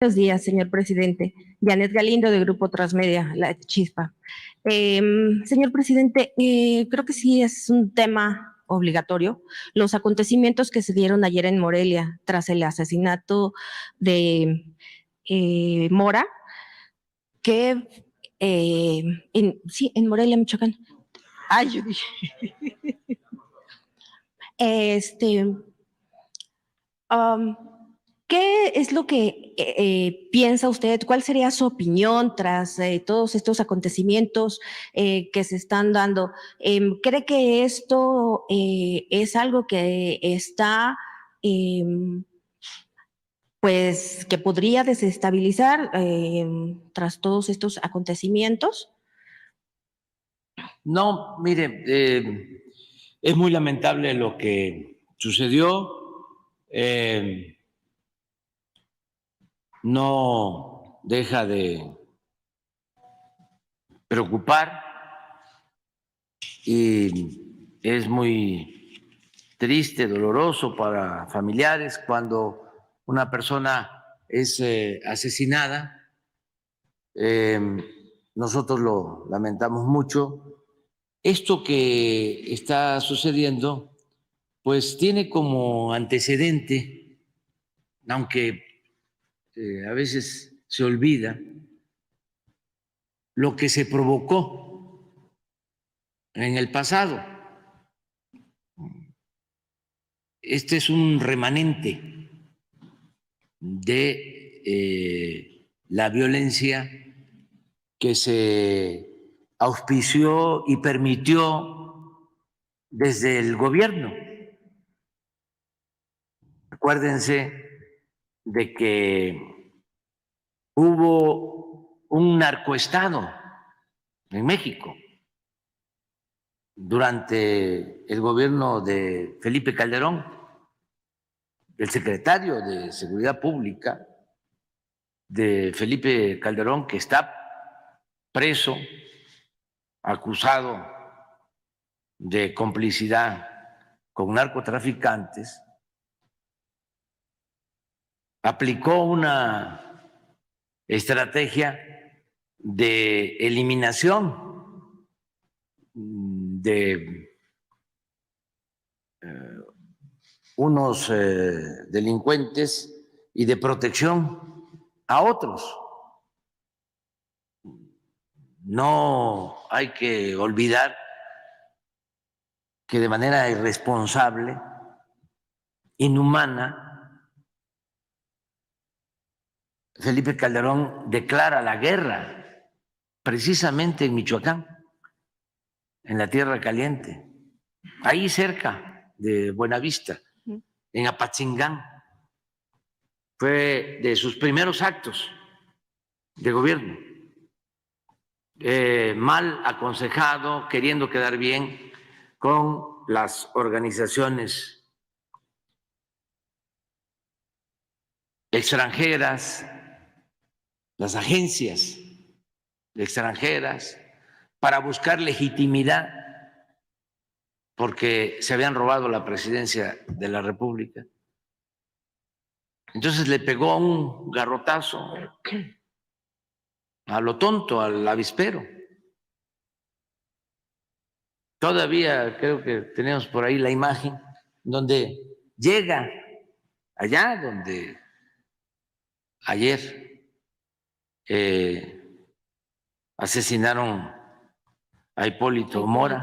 Buenos días, señor presidente. Janet Galindo, de Grupo Transmedia, La Chispa. Señor presidente, creo que sí es un tema obligatorio. Los acontecimientos que se dieron ayer en Morelia tras el asesinato de Mora, que sí, en Morelia, Michoacán. Ay, yo dije. Este, um, ¿Qué es lo que piensa usted? ¿Cuál sería su opinión tras todos estos acontecimientos que se están dando? ¿Cree que esto es algo que está, pues, que podría desestabilizar tras todos estos acontecimientos? No, mire, es muy lamentable lo que sucedió. No deja de preocupar y es muy triste, doloroso para familiares cuando una persona es asesinada. Nosotros lo lamentamos mucho. Esto que está sucediendo, pues tiene como antecedente, aunque a veces se olvida, lo que se provocó en el pasado. Este es un remanente de la violencia que se auspició y permitió desde el gobierno. Acuérdense de que hubo un narcoestado en México durante el gobierno de Felipe Calderón, el secretario de Seguridad Pública de Felipe Calderón, que está preso, acusado de complicidad con narcotraficantes, aplicó una estrategia de eliminación de unos delincuentes y de protección a otros. No hay que olvidar que de manera irresponsable, inhumana, Felipe Calderón declara la guerra precisamente en Michoacán, en la Tierra Caliente, ahí cerca de Buenavista, en Apatzingán. Fue de sus primeros actos de gobierno, mal aconsejado, queriendo quedar bien con las organizaciones extranjeras, las agencias extranjeras, para buscar legitimidad, porque se habían robado la presidencia de la República. Entonces le pegó un garrotazo a lo tonto, al avispero. Todavía creo que tenemos por ahí la imagen donde llega allá donde ayer asesinaron a Hipólito Mora.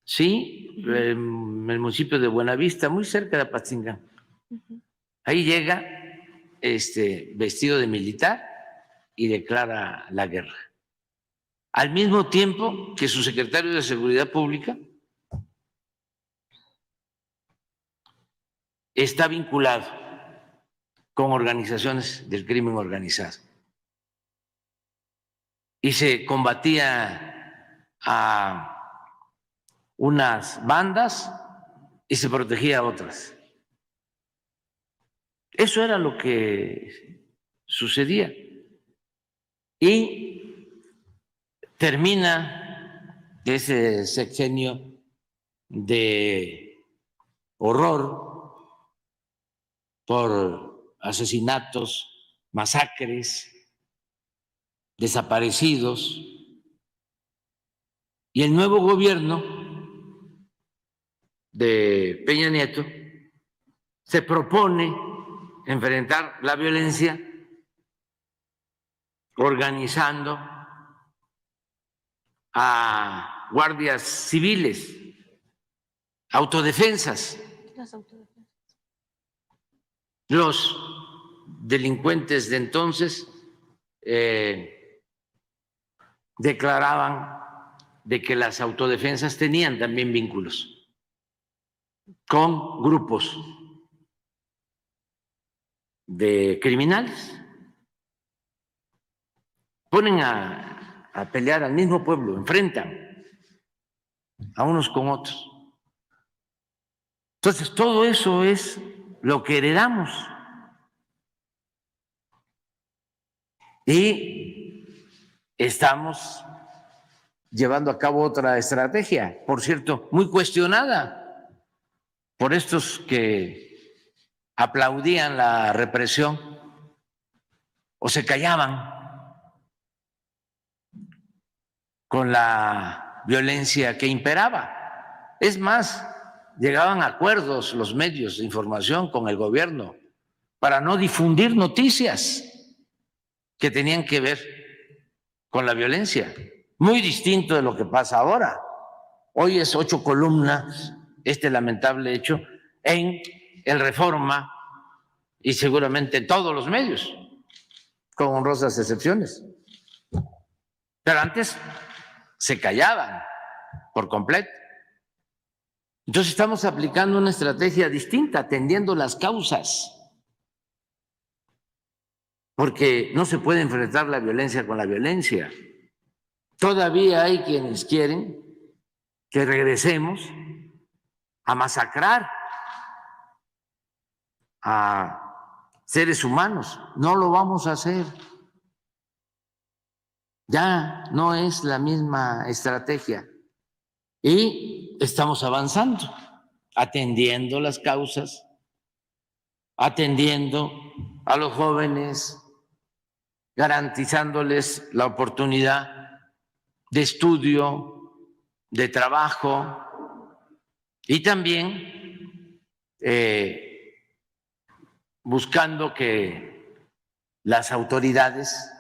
Sí, en el municipio de Buenavista, muy cerca de Apatzingán. Ahí llega vestido de militar y declara la guerra. Al mismo tiempo que su secretario de Seguridad Pública está vinculado con organizaciones del crimen organizado. Y se combatía a unas bandas y se protegía a otras. Eso era lo que sucedía. Y termina ese sexenio de horror por asesinatos, masacres, desaparecidos. Y el nuevo gobierno de Peña Nieto se propone enfrentar la violencia organizando a guardias civiles, autodefensas. Los delincuentes de entonces declaraban de que las autodefensas tenían también vínculos con grupos de criminales. Ponen a pelear al mismo pueblo, enfrentan a unos con otros. Entonces, todo eso es lo que heredamos. Y estamos llevando a cabo otra estrategia, por cierto, muy cuestionada por estos que aplaudían la represión o se callaban con la violencia que imperaba. Es más, llegaban a acuerdos los medios de información con el gobierno para no difundir noticias que tenían que ver con la violencia. Muy distinto de lo que pasa ahora. Hoy es 8 columnas este lamentable hecho en el Reforma y seguramente en todos los medios, con honrosas excepciones. Pero antes se callaban por completo. Entonces estamos aplicando una estrategia distinta, atendiendo las causas, porque no se puede enfrentar la violencia con la violencia. Todavía hay quienes quieren que regresemos a masacrar a seres humanos. No lo vamos a hacer. Ya no es la misma estrategia. Y estamos avanzando, atendiendo las causas, atendiendo a los jóvenes, garantizándoles la oportunidad de estudio, de trabajo y también buscando que las autoridades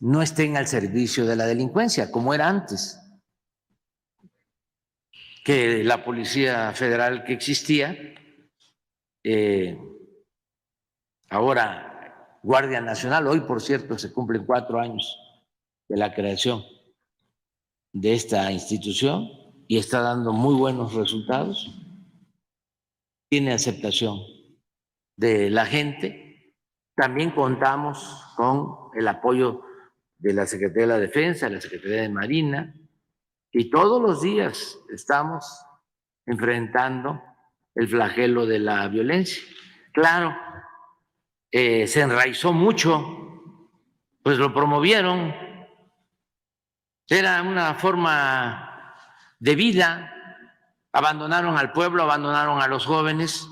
no estén al servicio de la delincuencia, como era antes, que la Policía Federal que existía, ahora Guardia Nacional, hoy por cierto se cumplen 4 años de la creación de esta institución y está dando muy buenos resultados, tiene aceptación de la gente. También contamos con el apoyo de la Secretaría de la Defensa, de la Secretaría de Marina, y todos los días estamos enfrentando el flagelo de la violencia. Claro, se enraizó mucho, pues lo promovieron, era una forma de vida, abandonaron al pueblo, abandonaron a los jóvenes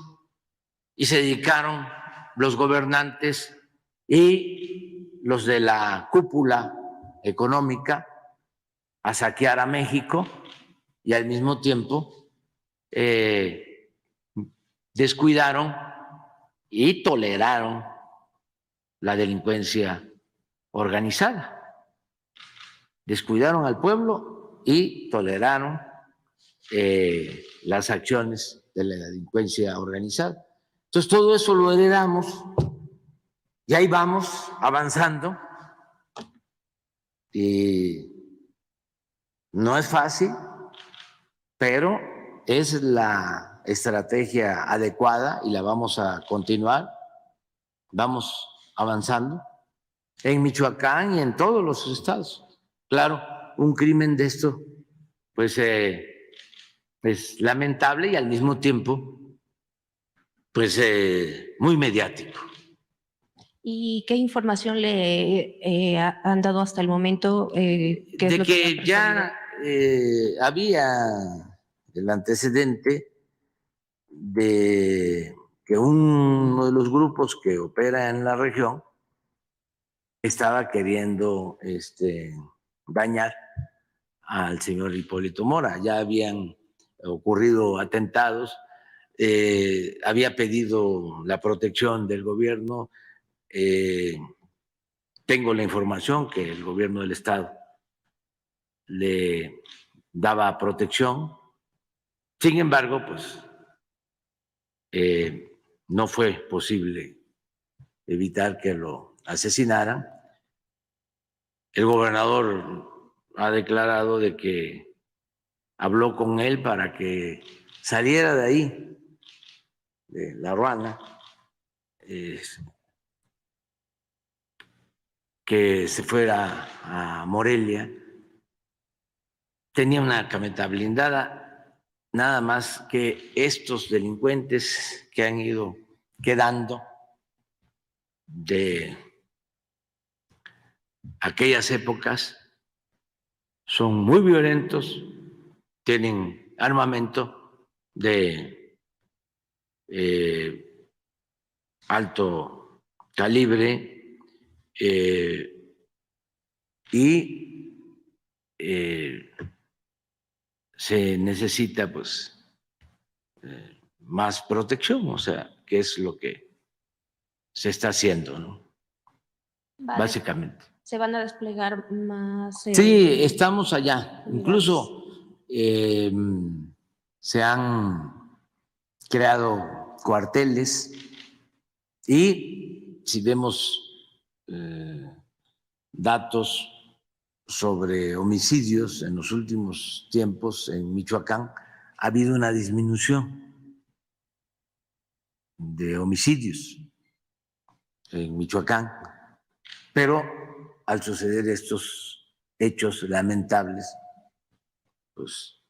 y se dedicaron los gobernantes y los de la cúpula económica a saquear a México y al mismo tiempo descuidaron y toleraron la delincuencia organizada. Descuidaron al pueblo y toleraron las acciones de la delincuencia organizada. Entonces todo eso lo heredamos y ahí vamos avanzando y no es fácil, pero es la estrategia adecuada y la vamos a continuar. Vamos avanzando en Michoacán y en todos los estados. Claro, un crimen de esto, pues es lamentable y al mismo tiempo, pues muy mediático. ¿Y qué información le han dado hasta el momento? ¿Qué es De lo que ya había el antecedente de que uno de los grupos que opera en la región estaba queriendo dañar al señor Hipólito Mora. Ya habían ocurrido atentados, había pedido la protección del gobierno. Tengo la información que el gobierno del estado le daba protección. Sin embargo, pues no fue posible evitar que lo asesinaran. El gobernador ha declarado de que habló con él para que saliera de ahí, de La Ruana, que se fuera a Morelia. Tenía una camioneta blindada, nada más que estos delincuentes que han ido quedando de aquellas épocas son muy violentos, tienen armamento de alto calibre y se necesita pues más protección, o sea, que es lo que se está haciendo, ¿no? Vale. Básicamente. ¿Se van a desplegar más? Sí, estamos allá. Incluso se han creado cuarteles y si vemos datos sobre homicidios en los últimos tiempos en Michoacán, ha habido una disminución de homicidios en Michoacán, pero al suceder estos hechos lamentables, pues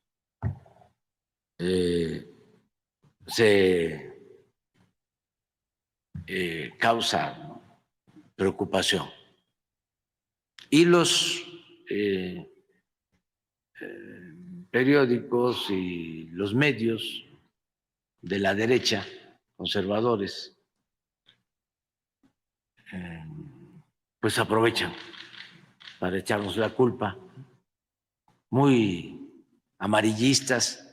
se causa preocupación. Y los periódicos y los medios de la derecha, conservadores, pues aprovechan para echarnos la culpa, muy amarillistas,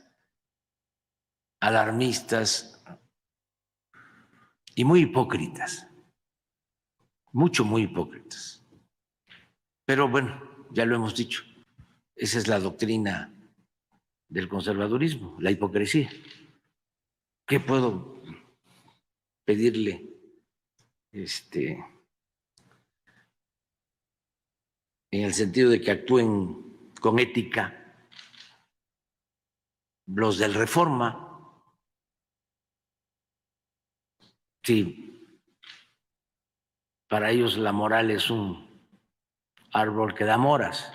alarmistas y muy hipócritas, muy hipócritas. Pero bueno, ya lo hemos dicho, esa es la doctrina del conservadurismo, la hipocresía. ¿Qué puedo pedirle en el sentido de que actúen con ética los del Reforma? Sí, para ellos la moral es un árbol que da moras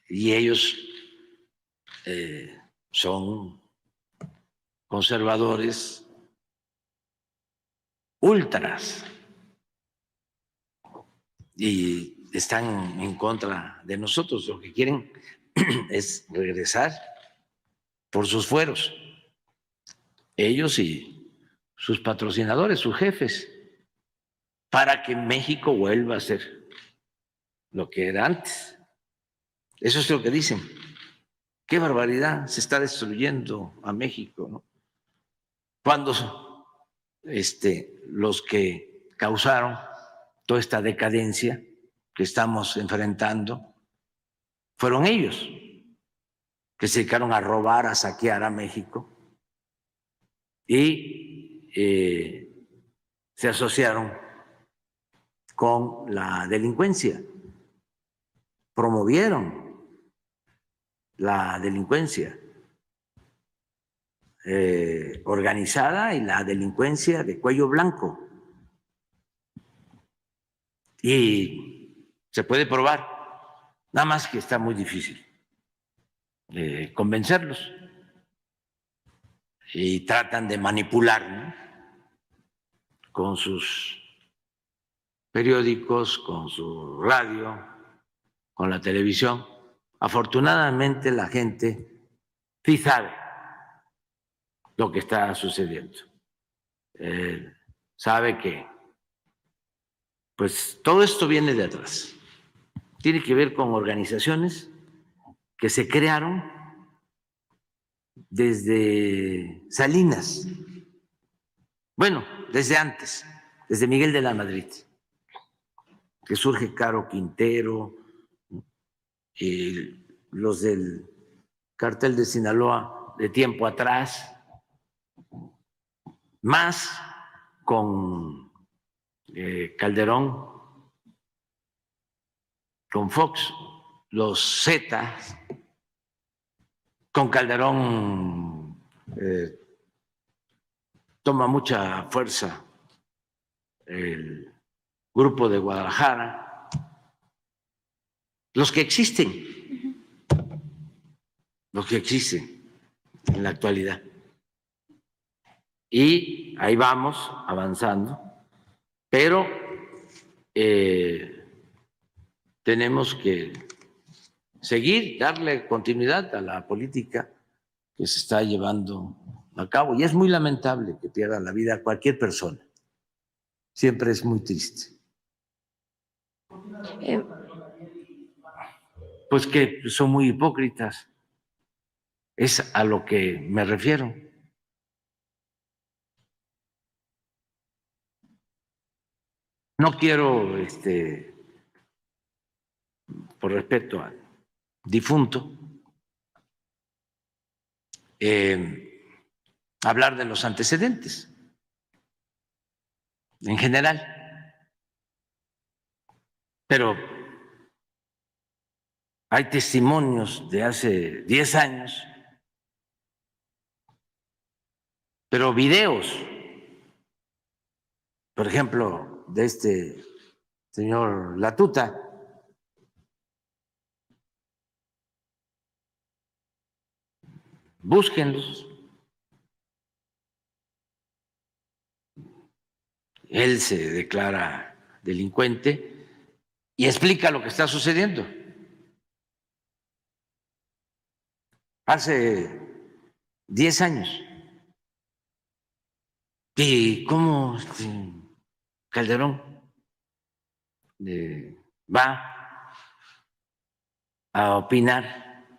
y ellos son conservadores ultras y están en contra de nosotros. Lo que quieren es regresar por sus fueros, ellos y sus patrocinadores, sus jefes, para que México vuelva a ser lo que era antes. Eso es lo que dicen. Qué barbaridad, se está destruyendo a México, ¿no? Cuando los que causaron toda esta decadencia que estamos enfrentando fueron ellos, que se dedicaron a robar, a saquear a México y se asociaron con la delincuencia, promovieron la delincuencia organizada y la delincuencia de cuello blanco. Y se puede probar, nada más que está muy difícil convencerlos y tratan de manipular, ¿no? Con sus periódicos, con su radio, con la televisión. Afortunadamente la gente sí sabe lo que está sucediendo. Sabe que pues todo esto viene de atrás. Tiene que ver con organizaciones que se crearon desde Salinas, bueno, desde antes, desde Miguel de la Madrid, que surge Caro Quintero, los del Cártel de Sinaloa de tiempo atrás, más con Calderón, con Fox, los Zetas, con Calderón toma mucha fuerza el grupo de Guadalajara, los que existen en la actualidad. Y ahí vamos avanzando, pero tenemos que seguir, darle continuidad a la política que se está llevando a cabo. Y es muy lamentable que pierda la vida cualquier persona. Siempre es muy triste. Pues que son muy hipócritas. Es a lo que me refiero. No quiero, por respeto al difunto, hablar de los antecedentes en general, pero hay testimonios de hace 10 años, pero videos, por ejemplo, de este señor Latuta, búsquenlos. Él se declara delincuente y explica lo que está sucediendo. Hace 10 años. ¿Y cómo Calderón va a opinar?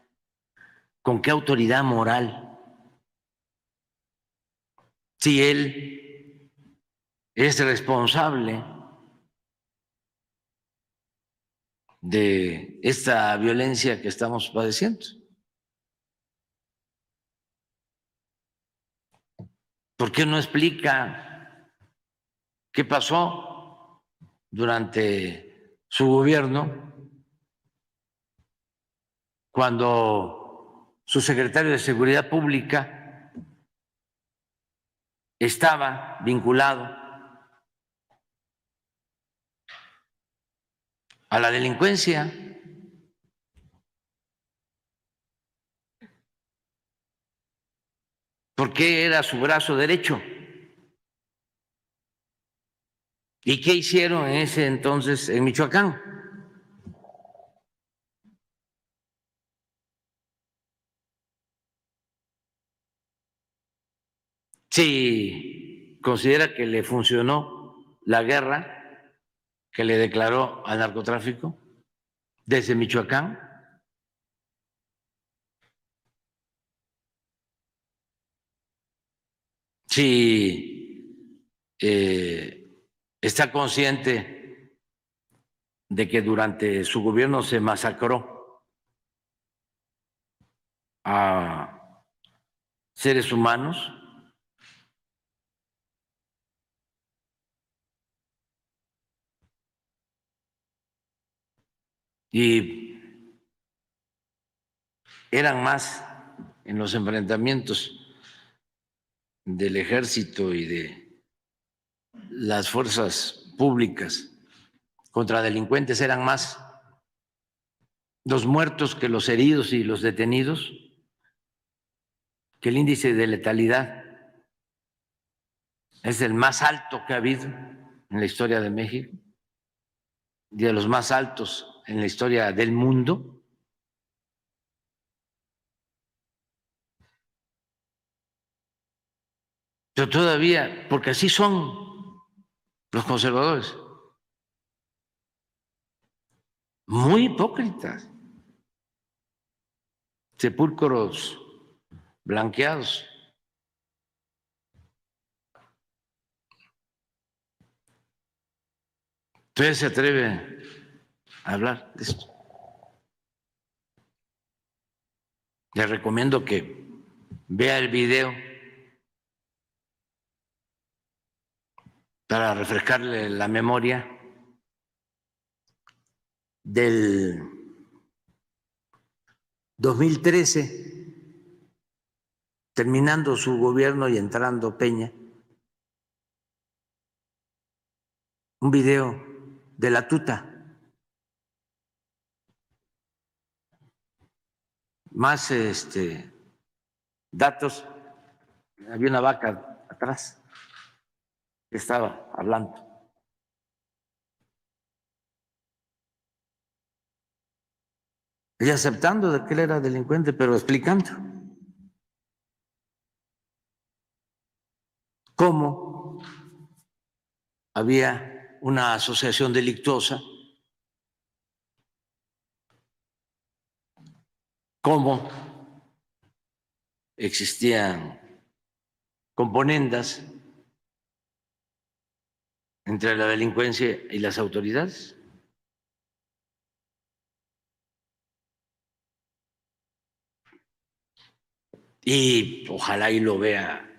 ¿Con qué autoridad moral? Si él es responsable de esta violencia que estamos padeciendo. ¿Por qué no explica qué pasó durante su gobierno cuando su secretario de Seguridad Pública estaba vinculado a la delincuencia? Porque era su brazo derecho. ¿Y qué hicieron en ese entonces en Michoacán? Si considera que le funcionó la guerra que le declaró al narcotráfico desde Michoacán, si está consciente de que durante su gobierno se masacró a seres humanos, y eran más en los enfrentamientos del ejército y de las fuerzas públicas contra delincuentes, eran más los muertos que los heridos y los detenidos, que el índice de letalidad es el más alto que ha habido en la historia de México y de los más altos en la historia del mundo. Pero todavía, porque así son los conservadores, muy hipócritas, sepulcros blanqueados. Entonces se atreve a hablar de esto. Le recomiendo que vea el video para refrescarle la memoria del 2013, terminando su gobierno y entrando Peña, un video de la tuta, más datos, había una vaca atrás que estaba hablando. Y aceptando de que él era delincuente, pero explicando cómo había una asociación delictuosa, cómo existían componendas entre la delincuencia y las autoridades. Y ojalá y lo vea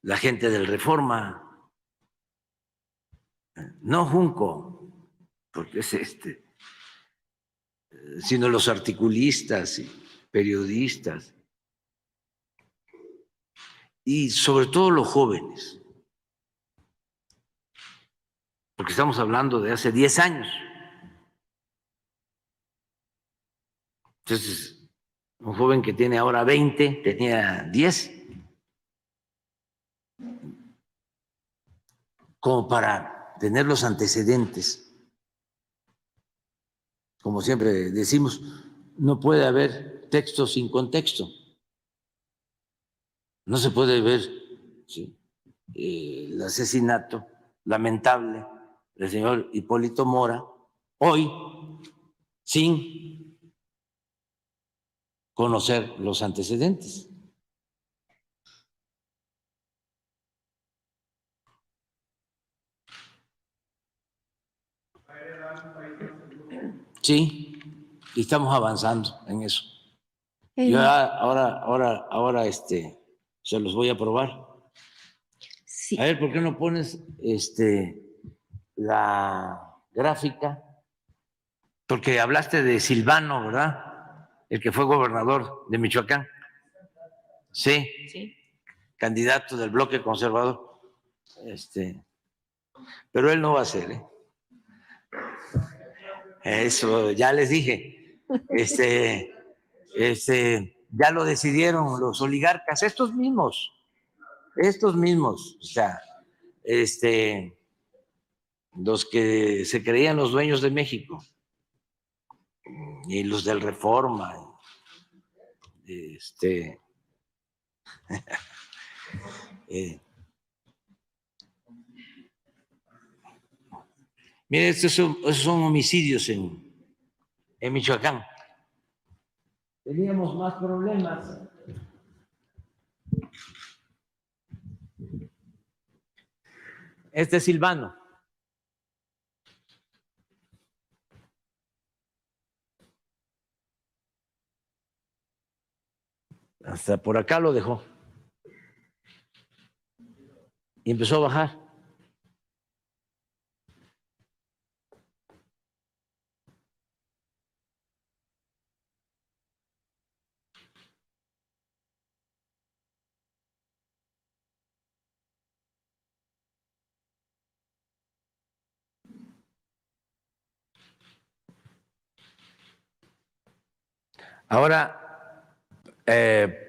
la gente del Reforma, no Junco, porque es sino los articulistas y periodistas, y sobre todo los jóvenes, porque estamos hablando de hace 10 años. Entonces, un joven que tiene ahora 20, tenía 10, como para tener los antecedentes. Como siempre decimos, no puede haber texto sin contexto. No se puede ver, ¿sí?, el asesinato lamentable del señor Hipólito Mora hoy sin conocer los antecedentes. Sí, y estamos avanzando en eso. Yo ahora se los voy a probar. Sí. A ver, ¿por qué no pones la gráfica? Porque hablaste de Silvano, ¿verdad? El que fue gobernador de Michoacán. Sí, Sí. candidato del bloque conservador. Pero él no va a ser, ¿eh? Eso ya les dije. Ya lo decidieron los oligarcas, estos mismos, o sea, los que se creían los dueños de México y los del Reforma, mire, estos son homicidios en Michoacán. Teníamos más problemas. Este es Silvano. Hasta por acá lo dejó. Y empezó a bajar. Ahora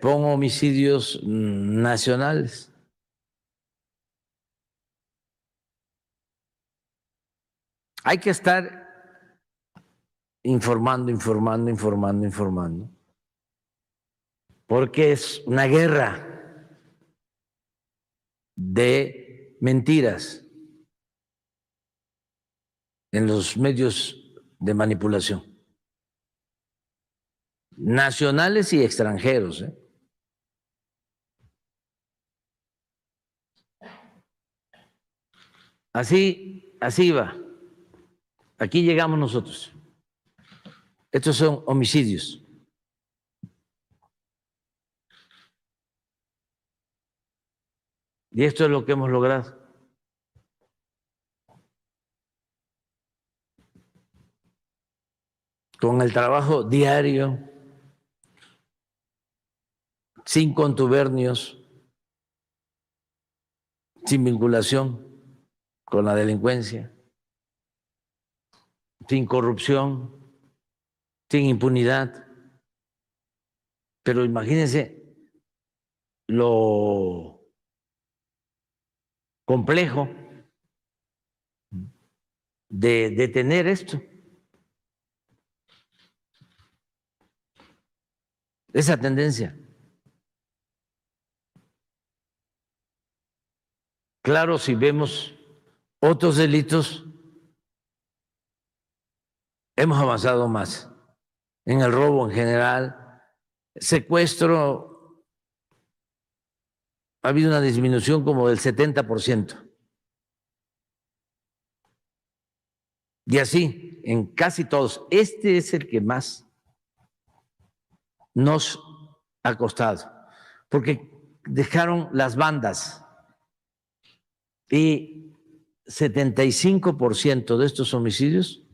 pongo homicidios nacionales. Hay que estar informando, porque es una guerra. de mentiras en los medios de manipulación, nacionales y extranjeros. Así va. Aquí llegamos nosotros. Estos son homicidios. Y esto es lo que hemos logrado. Con el trabajo diario, sin contubernios, sin vinculación con la delincuencia, sin corrupción, sin impunidad. Pero imagínense lo complejo de detener esto. Esa tendencia. Claro, si vemos otros delitos, hemos avanzado más. En el robo en general, secuestro, ha habido una disminución como del 70%. Y así, en casi todos. Este es el que más nos ha costado, porque dejaron las bandas y 75% de estos homicidios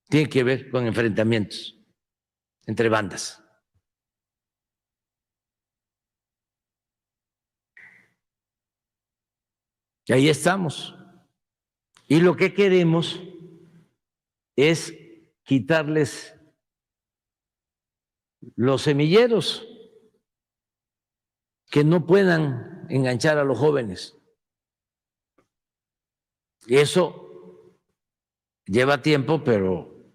tienen que ver con enfrentamientos entre bandas. Y ahí estamos. Y lo que queremos es quitarles los semilleros que no puedan enganchar a los jóvenes. Y eso lleva tiempo, pero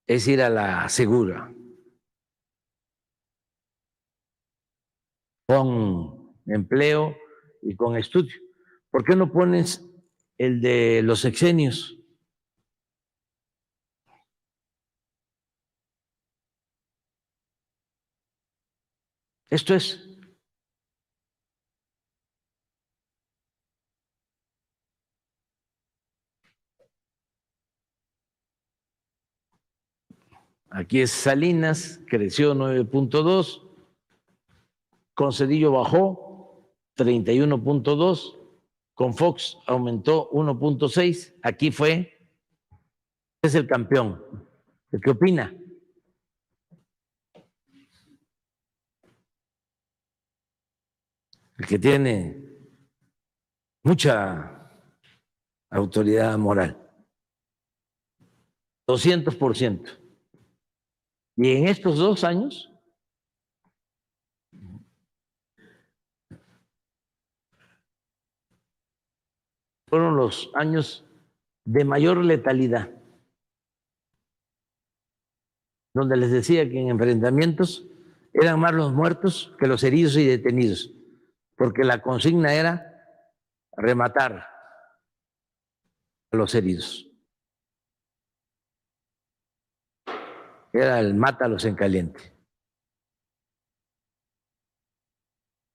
es ir a la segura. Con empleo y con estudio. ¿Por qué no pones el de los sexenios? Esto es. Aquí es Salinas, creció 9.2, con Cedillo bajó 31.2, con Fox aumentó 1.6. Aquí es el campeón. ¿El qué opina? El que tiene mucha autoridad moral. 200%. Y en estos 2 años fueron los años de mayor letalidad, donde les decía que en enfrentamientos eran más los muertos que los heridos y detenidos, porque la consigna era rematar a los heridos. Era el mátalos en caliente.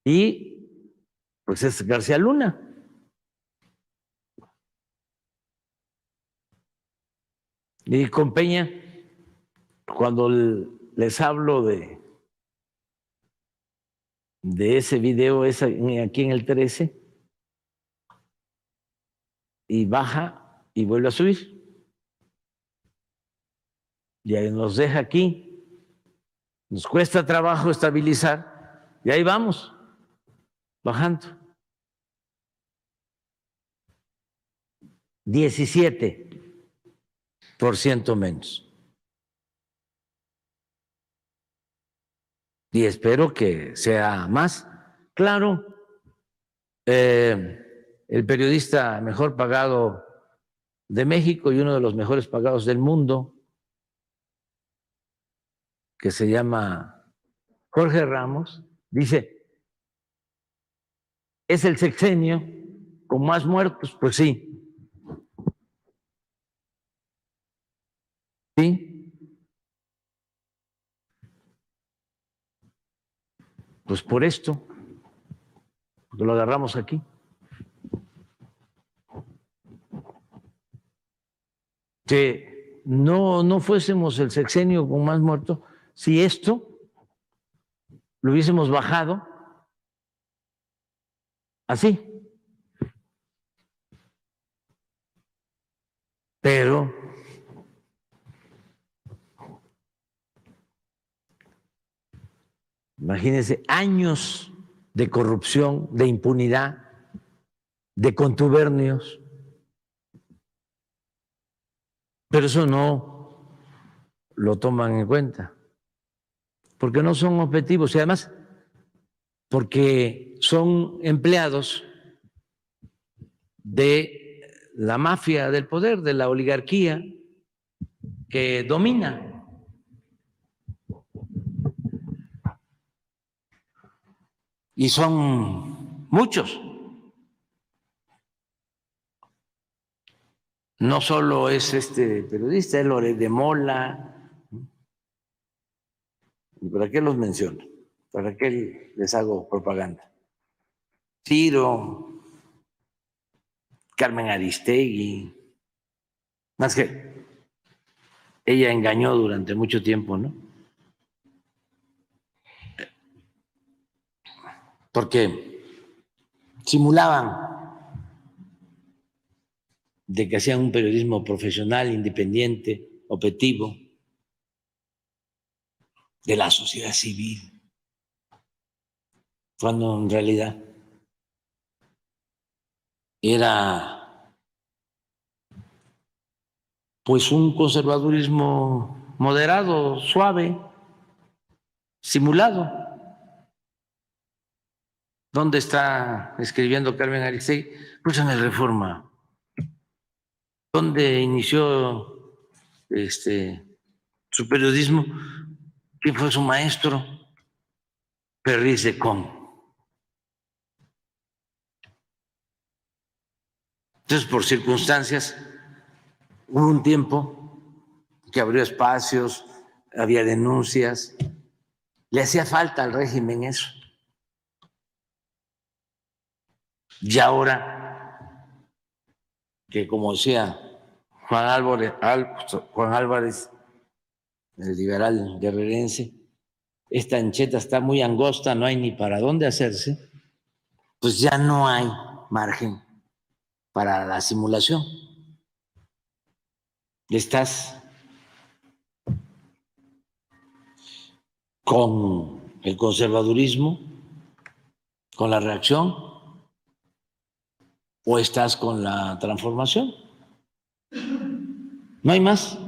Y pues es García Luna. Y con Peña, cuando les hablo de ese video, es aquí en el 13, y baja y vuelve a subir. Y ahí nos deja aquí, nos cuesta trabajo estabilizar, y ahí vamos, bajando. 17% menos. Y espero que sea más. Claro, el periodista mejor pagado de México y uno de los mejores pagados del mundo, que se llama Jorge Ramos, dice, ¿Es el sexenio con más muertos? Pues sí. Sí. Pues por esto, porque lo agarramos aquí. Que no fuésemos el sexenio con más muertos, si esto lo hubiésemos bajado así. Pero imagínense años de corrupción, de impunidad, de contubernios. Pero eso no lo toman en cuenta, porque no son objetivos y además porque son empleados de la mafia del poder, de la oligarquía que domina. Y son muchos. No solo es este periodista, es Loret de Mola. ¿Y para qué los menciono? ¿Para qué les hago propaganda? Ciro, Carmen Aristegui, más que ella engañó durante mucho tiempo, ¿no? Porque simulaban de que hacían un periodismo profesional, independiente, objetivo, de la sociedad civil, cuando en realidad era pues un conservadurismo moderado, suave, simulado. ¿Dónde está escribiendo Carmen Aristegui? Pues en el Reforma. ¿Dónde inició su periodismo? ¿Quién fue su maestro? Perriz de Con. Entonces, por circunstancias, hubo un tiempo que abrió espacios, había denuncias, le hacía falta al régimen eso. Y ahora que, como decía Juan Álvarez, el liberal guerrerense, esta ancheta está muy angosta, no hay ni para dónde hacerse, pues ya no hay margen para la simulación. Estás con el conservadurismo, con la reacción, o estás con la transformación. No hay más.